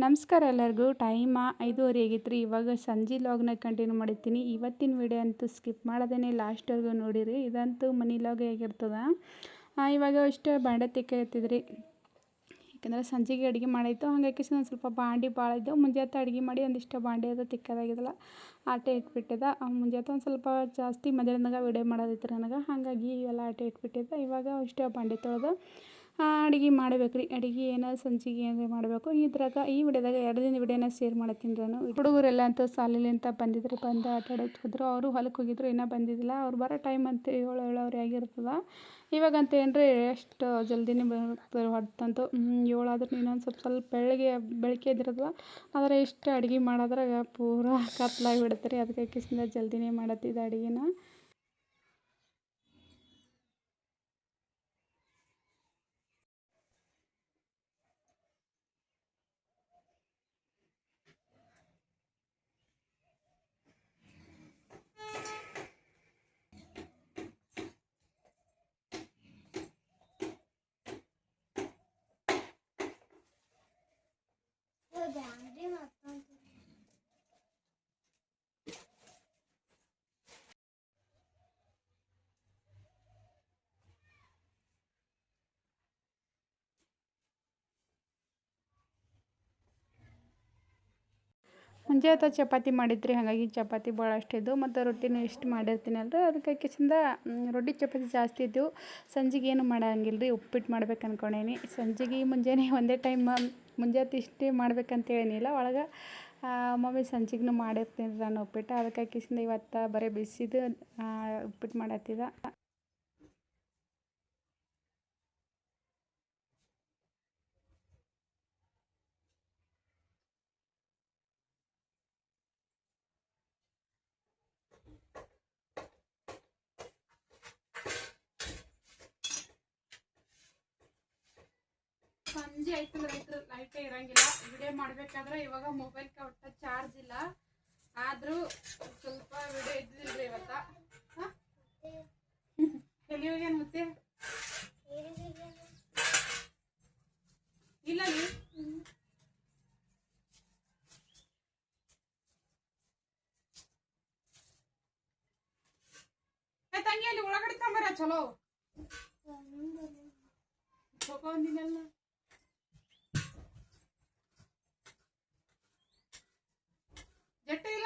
ನಮಸ್ಕಾರ ಎಲ್ಲರಿಗೂ. ಟೈಮ 5:30 ಆಗೈತ್ರಿ. ಇವಾಗ ಸಂಜೆ ಲಾಗ್ನ ಕಂಟಿನ್ಯೂ ಮಾಡಿರ್ತೀನಿ. ಇವತ್ತಿನ ವಿಡಿಯೋ ಅಂತೂ ಸ್ಕಿಪ್ ಮಾಡೋದೇ ಲಾಸ್ಟ್ವರೆಗೂ ನೋಡಿರಿ. ಇದಂತೂ ಮನಿ ಲಾಗ್ ಆಗಿರ್ತದೆ. ಇವಾಗ ಅಷ್ಟೇ ಬಾಂಡೆ ತಿಕ್ಕೈತಿದ್ರಿ. ಯಾಕಂದರೆ ಸಂಜೆಗೆ ಅಡುಗೆ ಮಾಡಾಯಿತು. ಹಾಗಾಗಿ ಒಂದು ಸ್ವಲ್ಪ ಬಾಂಡೆ ಭಾಳ ಇದ್ದವು. ಮುಂಜಾನೆ ಅಡುಗೆ ಮಾಡಿ ಒಂದಿಷ್ಟು ಬಾಂಡೆ ಅದು ತಿಕ್ಕೋದಾಗಿದ್ದಲ್ಲ, ಆಟೆ ಇಟ್ಬಿಟ್ಟಿದ್ದೆ. ಮುಂಜಾನೆ ಒಂದು ಸ್ವಲ್ಪ ಜಾಸ್ತಿ ಮಧ್ಯಾಹ್ನದಾಗ ವಿಡಿಯೋ ಮಾಡೋದಿತ್ತು ನನಗೆ. ಹಾಗಾಗಿ ಇವೆಲ್ಲ ಆಟೆ ಇಟ್ಬಿಟ್ಟಿದ್ದೆ. ಇವಾಗ ಅಷ್ಟೇ ಬಾಂಡೆ ತೊಳೆದು ಅಡುಗೆ ಮಾಡಬೇಕು ರೀ. ಅಡುಗೆ ಏನೋ ಸಂಜೆಗೆ ಏನಾರ ಮಾಡಬೇಕು. ಈ ವಿಡಿಯೋದಾಗ 2 ದಿನ ವಿಡಿಯೋನ ಶೇರ್ ಮಾಡತ್ತೀನಿ ನಾನು. ಹುಡುಗರೆಲ್ಲ ಅಂತೂ ಸಾಲಿಲಿಂತ ಬಂದಿದ್ರು, ಬಂದು ಆಟ ಆಡೋಕೆ ಹೋದ್ರು. ಅವರು ಹೊಲಕ್ಕೆ ಹೋಗಿದ್ರು, ಇನ್ನೂ ಬಂದಿದ್ದಿಲ್ಲ. ಅವ್ರು ಬರೋ ಟೈಮ್ ಅಂತೂ 7 ಆಗಿರ್ತದೆ. ಇವಾಗಂತ ಏನ್ರಿ ಎಷ್ಟು ಜಲ್ದಿನೇ ಬರ್ತಾರೆ ಹೊತ್ತಂತೂ 7 ಆದ್ರೂ ಇನ್ನೊಂದು ಸ್ವಲ್ಪ ಬೆಳಗ್ಗೆ ಎದ್ದಿರೋದು. ಆದರೆ ಇಷ್ಟು ಅಡುಗೆ ಮಾಡೋದ್ರಾಗ ಪೂರಾ ಕತ್ಲಾಗಿ ಬಿಡುತ್ತೆ ರೀ. ಅದಕ್ಕೆ ಕಿಸಿಂದ ಜಲ್ದಿನೇ ಮಾಡತ್ತಿದ್ದೆ ಅಡುಗೆನ. ಮುಂಜಾನೆ ಚಪಾತಿ ಮಾಡಿದ್ರಿ. ಹಾಗಾಗಿ ಚಪಾತಿ ಭಾಳಷ್ಟು ಇದ್ದವು. ಮತ್ತು ರೊಟ್ಟಿನೂ ಇಷ್ಟು ಮಾಡಿರ್ತೀನಲ್ರಿ. ಅದಕ್ಕೆ ಕಿಸಿಂದ ರೊಟ್ಟಿ ಚಪಾತಿ ಜಾಸ್ತಿ ಇದ್ದವು. ಸಂಜೆಗೆ ಏನು ಮಾಡೋಂಗಿಲ್ಲ ರೀ. ಉಪ್ಪಿಟ್ಟು ಮಾಡ್ಬೇಕು ಅಂದ್ಕೊಂಡೇನಿ. ಸಂಜೆಗೆ ಮುಂಜಾನೆ ಒಂದೇ ಟೈಮ್ ಮುಂಜಾನೆ ಇಷ್ಟೇ ಮಾಡ್ಬೇಕಂತೇನಿಲ್ಲ. ಒಳಗೆ ಒಮ್ಮೊಮ್ಮೆ ಸಂಜೆಗೂ ಮಾಡಿರ್ತೀನಿ ನಾನು ಉಪ್ಪಿಟ್ಟು. ಅದಕ್ಕೆ ಕಿಸಿಂದ ಇವತ್ತು ಬರೀ ಬಿಸಿದು ಉಪ್ಪಿಟ್ಟು ಮಾಡತ್ತಿದ್ದ. ಸಂಜೆ ಆಯ್ತಂದ್ರೆ ಲೈಟೇ ಇರಂಗಿಲ್ಲ. ವಿಡಿಯೋ ಮಾಡ್ಬೇಕಾದ್ರೆ ಇವಾಗ ಮೊಬೈಲ್ಗೆ ಒಟ್ಟ ಚಾರ್ಜ್ ಇಲ್ಲ. ಆದ್ರೂ ಸ್ವಲ್ಪ ವಿಡಿಯೋ ಇದ್ದಿಲ್ರಿ ಇವತ್ತ. ಎಲ್ಲಿ ಹೋಗ್ಯಾನ ಮತ್ತೆ ಇಲ್ಲ ತಂಗಿ ಅಲ್ಲಿ ಒಳಗಡೆ ತಂಬರ ಚಲೋ ತಗೊಂಡಿನಲ್ಲ. ಜಟ್ಟ ಇಲ್ಲ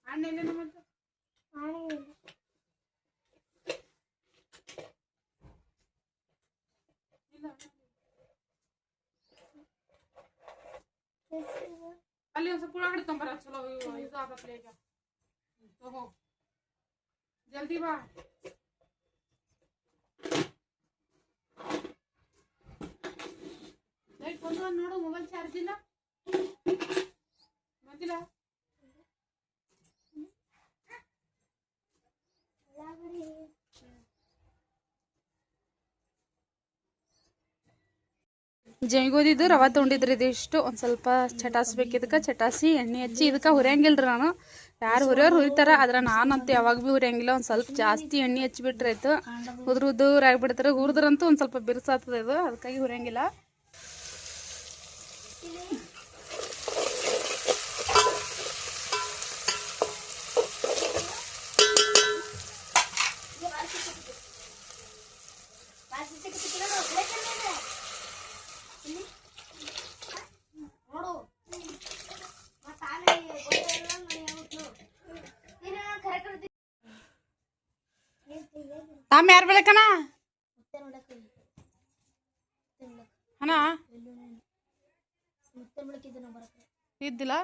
ಅಣ್ಣ ಇಲ್ಲ ಮತ್ತೆ ಅಲ್ಲಿ ಒಂದು ಸ್ವಲ್ಪ ಒಳಗಡೆ ತಂಬರ ಚಲೋ ಇದು ಆಗತ್ತಲ್ಲ. ಈಗ ತಗೋ ಜಲ್ದಿ ಬಾ. ಲೈಟ್ ಬಂದು ನೋಡು. ಮೊಬೈಲ್ ಚಾರ್ಜ್ ಇಲ್ಲ ಬಂದಿಲ್ಲ. ಜೈಗೋದಿದ್ದು ರವೆ ತೊಗೊಂಡಿದ್ರಿ. ಇದಿಷ್ಟು ಒಂದು ಸ್ವಲ್ಪ ಚಟಾಸ್ಬೇಕು. ಇದಕ್ಕೆ ಚಟಾಸಿ ಎಣ್ಣೆ ಹಚ್ಚಿ ಇದಕ್ಕೆ ಹುರಿಯಂಗಿಲ್ರಿ ನಾನು. ಯಾರು ಹುರಿಯೋರು ಹುರಿತಾರ, ಆದ್ರೆ ನಾನಂತೂ ಯಾವಾಗ ಭೀ ಹುರಿಯಂಗಿಲ್ಲ. ಒಂದು ಸ್ವಲ್ಪ ಜಾಸ್ತಿ ಎಣ್ಣೆ ಹಚ್ಚಿಬಿಟ್ರೆ ಆಯ್ತು. ಉದುರು ಆಗಿಬಿಡ್ತಾರೆ. ಹುರಿದ್ರಂತೂ ಒಂದು ಸ್ವಲ್ಪ ಬಿರುಸಾಗ್ತದೆ ಇದು. ಅದಕ್ಕಾಗಿ ಹುರಿಯಂಗಿಲ್ಲ. ತಾಮ ಯಾರು ಬೆಳಕನ ಅಣ್ಣ ಇದ್ದಿಲ್ಲ.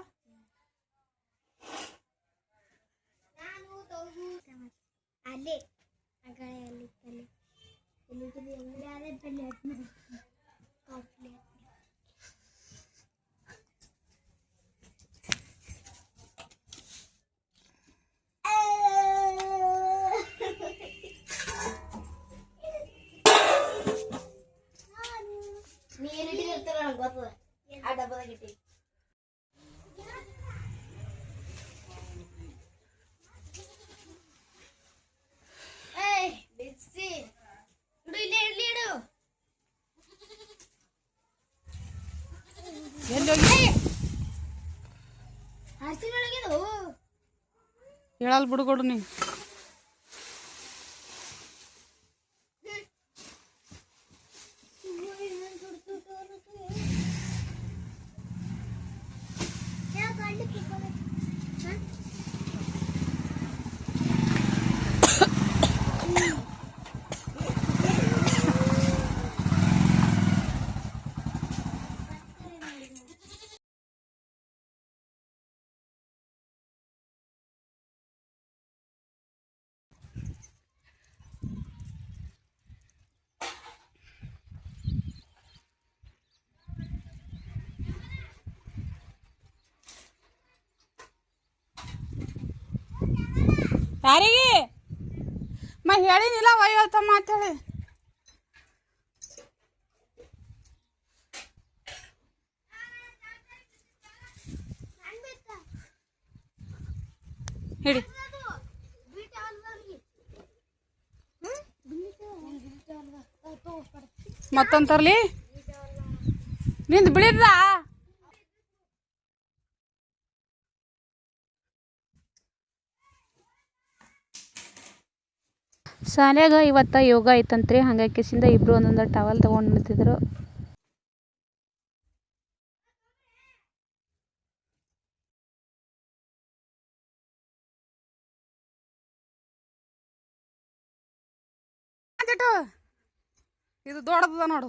ಹೇಳಲ್ ಬಿಡುಗೊಡು ನೀ ಯಾರಿಗೆ ಹೇಳಿನಿಲ್ಲ ವಯ್ಯೋತ ಮಾತಾಡಿ ಹೇಳಿ ಮತ್ತೊಂದು ತರ್ಲಿ ನಿಂದು ಬಿಳಿದ ಶಾಲ್ಯಾಗ ಇವತ್ತು ಯೋಗ ಐತಂತ್ರಿ ಹಂಗಾಕಿಸಿಂದ ಇಬ್ರು ಒಂದೊಂದು ಟವಲ್ ತೊಗೊಂಡು ನಿಂತಿದ್ರು ಇದು ದೊಡ್ಡದ ನೋಡು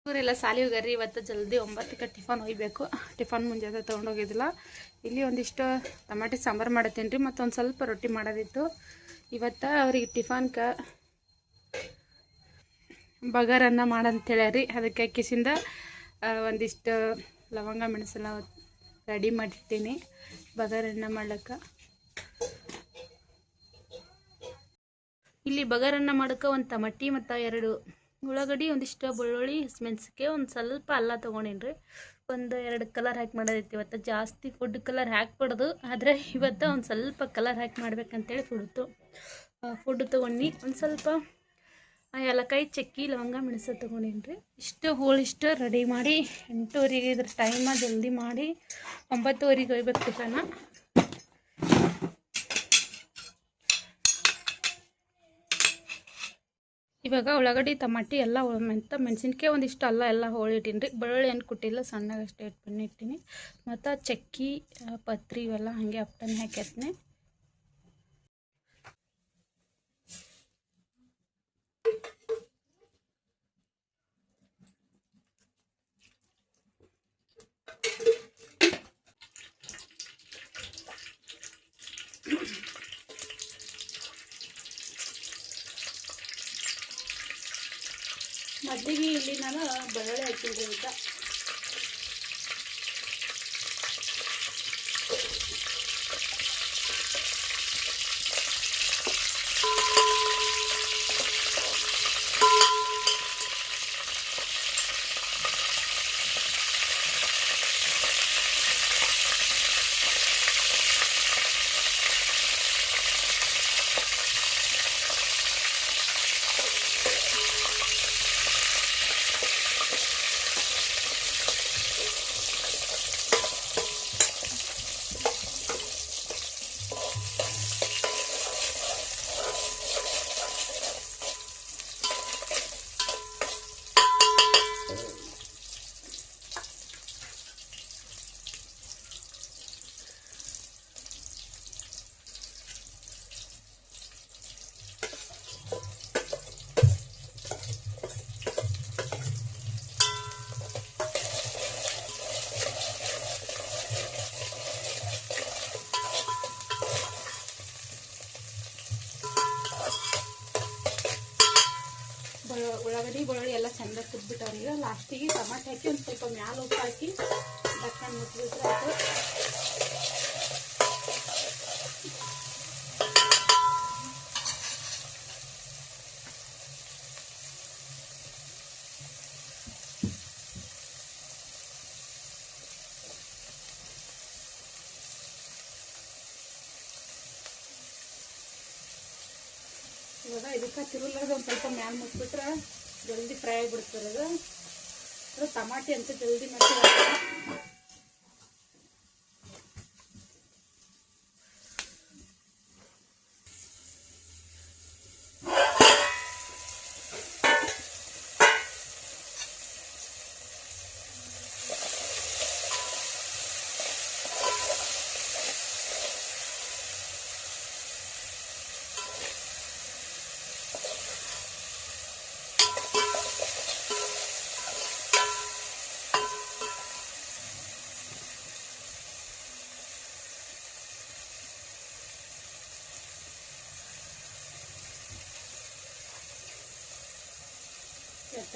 ಇವರೆಲ್ಲ ಸಾಲಿ ಹೋಗ್ಯಾರ್ರಿ ಇವತ್ತು ಜಲ್ದಿ 9ಕ್ಕೆ ಟಿಫನ್ ಒಯ್ಬೇಕು ಟಿಫನ್ ಮುಂಜಾನೆ ತೊಗೊಂಡೋಗಿದ್ದಿಲ್ಲ ಇಲ್ಲಿ ಒಂದಿಷ್ಟು ಟಮಾಟಿ ಸಾಂಬಾರು ಮಾಡತ್ತೀನಿ ರೀ ಮತ್ತೊಂದು ಸ್ವಲ್ಪ ರೊಟ್ಟಿ ಮಾಡೋದಿತ್ತು ಇವತ್ತು ಅವ್ರಿಗೆ ಟಿಫನ್ಗೆ ಬಗಾರನ್ನ ಮಾಡಂತೇಳ್ಯಾರಿ ಅದಕ್ಕೆ ಅಕ್ಕಿಸಿಂದ ಒಂದಿಷ್ಟು ಲವಂಗ ಮೆಣಸೆಲ್ಲ ರೆಡಿ ಮಾಡಿರ್ತೀನಿ ಬಗಾರನ್ನ ಮಾಡ್ಲಿಕ್ಕೆ ಇಲ್ಲಿ ಬಗಾರನ್ನ ಮಾಡೋಕ್ಕೆ ಒಂದು ಟಮಾಟಿ ಮತ್ತು 2 ಉಳ್ಳಾಗಡ್ಡಿ ಒಂದಿಷ್ಟು ಬೆಳ್ಳುಳ್ಳಿ ಹಸಿಮೆಣಸಿಗೆ ಒಂದು ಸ್ವಲ್ಪ ಅಲ್ಲ ತೊಗೊಂಡಿನ್ರಿ ಒಂದು 2 ಕಲರ್ ಹಾಕಿ ಮಾಡೋದೈತಿ ಇವತ್ತು ಜಾಸ್ತಿ ಫುಡ್ ಕಲರ್ ಹಾಕ್ಬಾರ್ದು ಆದರೆ ಇವತ್ತು ಒಂದು ಸ್ವಲ್ಪ ಕಲರ್ ಹಾಕಿ ಮಾಡ್ಬೇಕಂತೇಳಿ ಫುಡ್ ತೊಗೊಂಡು ಒಂದು ಸ್ವಲ್ಪ ಏಲಕ್ಕಾಯಿ ಚಕ್ಕಿ ಲವಂಗ ಮೆಣಸು ತೊಗೊಂಡಿನ್ರಿ ಇಷ್ಟು ಹೋಳಿಷ್ಟು ರೆಡಿ ಮಾಡಿ 8:30 ಇದ್ರ ಟೈಮ ಜಲ್ದಿ ಮಾಡಿ 9:30 ಒಯ್ಬೇಕು ಟಿಫನ ಇವಾಗ ಉಳ್ಳಾಗಡ್ಡಿ ಟಮಾಟಿ ಎಲ್ಲ ಮೆಣಸಿನ್ಕಾಯಿ ಒಂದಿಷ್ಟು ಅಲ್ಲ ಎಲ್ಲ ಹೋಳಿಟ್ಟಿನಿ ಬೆಳ್ಳುಳ್ಳಿ ಏನು ಕುಟ್ಟಿಲ್ಲ ಸಣ್ಣಗಷ್ಟೇ ಇಟ್ಟಿನಿ ಮತ್ತು ಚಕ್ಕಿ ಪತ್ರಿ ಇವೆಲ್ಲ ಹಾಗೆ ಅಪ್ಪನೆ ಹಾಕಿರ್ತೀನಿ ಮದ್ದಿಗೆ ಇಲ್ಲಿ ನಾನು ಬೆಳ್ಳುಳ್ಳಿ ಹಾಕಿದ್ರಿ ಅಂತ ಉಳ್ಳಾಗಡ್ಡಿ ಬೆಳ್ಳುಳ್ಳಿ ಎಲ್ಲ ಚಂದ ಕುದ್ಬಿಟ್ಟವ್ರಿ. ಈಗ ಲಾಸ್ಟಿಗೆ ಟಮಾಟೆ ಹಾಕಿ ಒಂದು ಸ್ವಲ್ಪ ಮ್ಯಾಲ ಉಪ್ಪು ಹಾಕಿ ಡಕ್ಕನ್ ಮುಚ್ಚಿಬಿಟ್ರೆ ಆಯ್ತು. ಇವಾಗ ಇದಕ್ಕೆ ತಿರುಳದ ಒಂದು ಸ್ವಲ್ಪ ಮ್ಯಾಲ ಮುಚ್ಚಿಬಿಟ್ರೆ ಜಲ್ದಿ ಫ್ರೈ ಆಗಿಬಿಡ್ತಾರೆ. ಅದು ಟಮಾಟಿ ಅಂತ ಜಲ್ದಿ ಮತ್ತೆ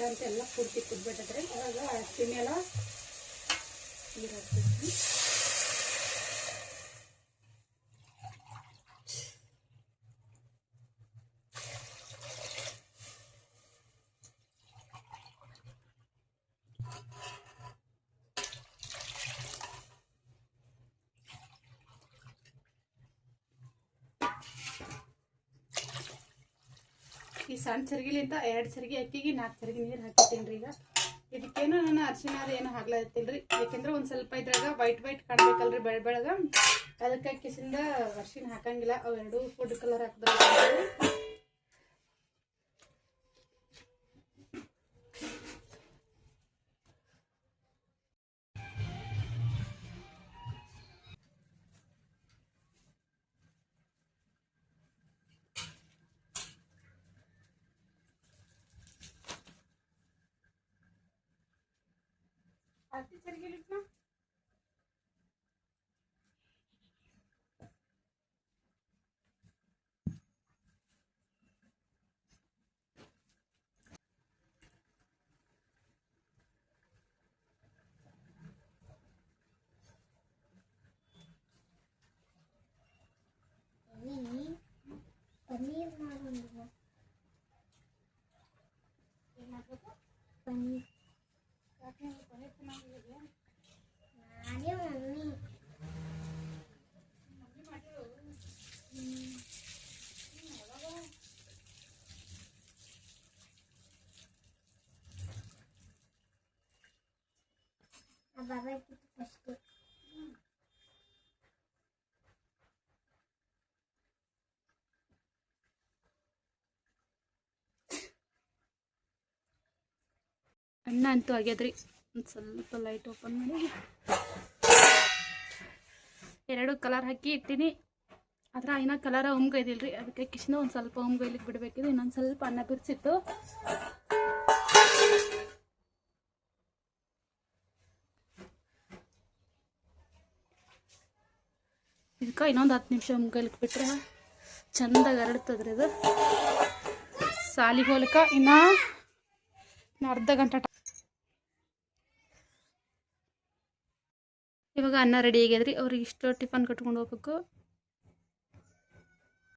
ಅಂತೆಲ್ಲ ಪೂರ್ತಿ ಕುದ್ಬಿಟ್ಟಿದ್ರೆ ಇವಾಗ ಅಕ್ಕಿ ಮೇಲೆ ನೀರು ಹಾಕ್ತೀವಿ. ಈ ಸಣ್ಣ ಚರ್ಗಿಲಿಂದ 2 ಚರ್ಗಿ ಅಕ್ಕಿಗೆ 4 ಚರ್ಗಿ ನೀರು ಹಾಕಿದ್ದೀನಿ ರೀ. ಈಗ ಇದಕ್ಕೇನು ನಾನು ಅರಿಶಿನ ಏನು ಹಾಕ್ಲತ್ತೀನಿ ರೀ, ಯಾಕೆಂದ್ರೆ ಒಂದು ಸ್ವಲ್ಪ ಇದ್ರಾಗ ವೈಟ್ ಕಾಣ್ಬೇಕಲ್ರಿ ಬೆಳಗ, ಅದಕ್ಕೆ ಕಿಸಿಂದ ಅರಿಶಿನ ಹಾಕಂಗಿಲ್ಲ. ಅವೆರಡು ಫುಡ್ ಕಲರ್ ಹಾಕಿದ್ರೆ आती चल गई लिखना पनीर मारूंगा पनीर बाबा की फर्स्ट ಅನ್ನ ಅಂತೂ ಆಗ್ಯದ್ರಿ. ಒಂದು ಸ್ವಲ್ಪ ಲೈಟ್ ಓಪನ್ ಮಾಡಿ 2 ಕಲರ್ ಹಾಕಿ ಇಟ್ಟಿನಿ. ಆದ್ರೆ ಇನ್ನೂ ಕಲರ ಒಮ್ಗೈದಿಲ್ರಿ, ಅದಕ್ಕೆ ಕಿಶಿನ ಒಂದು ಸ್ವಲ್ಪ ಒಮ್ಗೈಲಿಕ್ಕೆ ಬಿಡಬೇಕಿದೆ. ಇನ್ನೊಂದು ಸ್ವಲ್ಪ ಅನ್ನ ಬಿರ್ಸಿತ್ತು. ಇದಕ್ಕೆ ಇನ್ನೊಂದು 10 ನಿಮಿಷ ಒಮ್ಗೈಲಿಕ್ಕೆ ಬಿಟ್ರೆ ಚಂದಾಗಿ ಹರಡ್ತದ್ರಿ. ಇದು ಸಾಲಿಗೆ ಹೋಲಿಕ ಇನ್ನು ಅರ್ಧ ಗಂಟೆ. ಇವಾಗ ಅನ್ನ ರೆಡಿ ಆಗ್ಯದ್ರಿ. ಅವ್ರಿಗೆ ಇಷ್ಟು ಟಿಫನ್ ಕಟ್ಕೊಂಡು ಹೋಗ್ಬೇಕು.